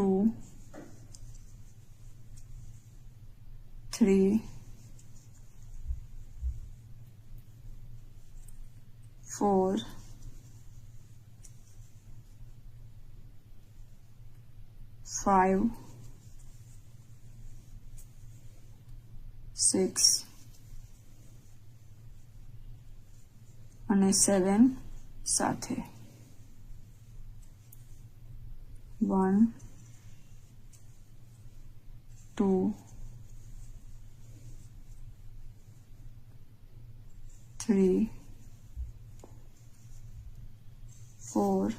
2 3 4 5 6 અને 7 સાથે 1 2 3 4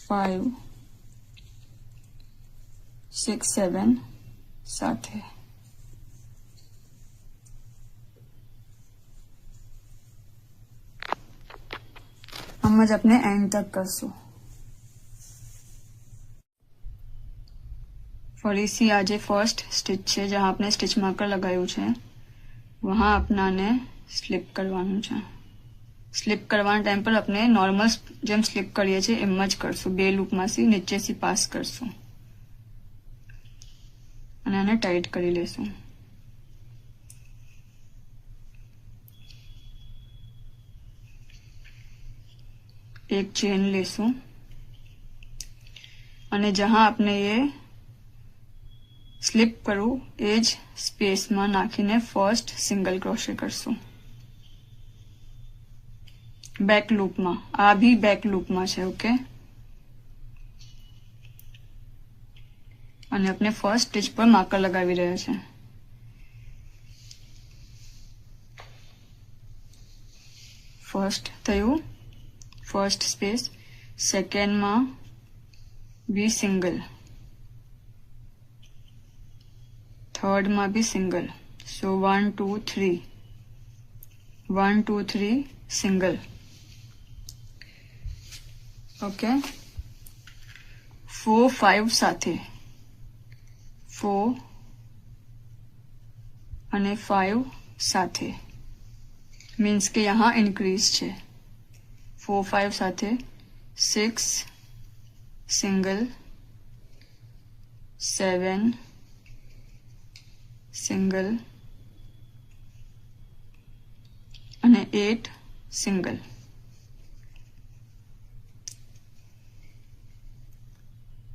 5 6 7 સાથે हम आज अपने एंड तक करसू। फरीसी आज फर्स्ट स्टिच है जहां आपने स्टिच मार्कर लगायु है वहां अपनाने स्लीप करवानुं छे। स्लीप करवाना टाइम पर अपने नॉर्मल जेम स्लीप करीए छे एम ज करशुं। बे लूप मांथी नीचेथी पास करशुं अने आने टाइट करी लेशुं। एक चेन लेशुं અને जहां आपने ये स्लीप करू एज स्पेस में नाखीने फर्स्ट सिंगल क्रोशे करशुं। बैक लूप में आ भी बैक लूप में है। ओके અને આપણે ફર્સ્ટ સ્ટિચ પર માર્કર લગાવી રહ્યા છે। ફર્સ્ટ થયું फर्स्ट स्पेस सेकेंड में बी सिंगल थर्ड में भी सिंगल सो 1 2 3 1 2 3 सिंगल ओके 4 5 साथे 4 અને 5 साथे मीन्स के यहाँ इंक्रीज है 4 5 साथे 6 सिंगल 7 सिंगल અને 8 સિંગલ।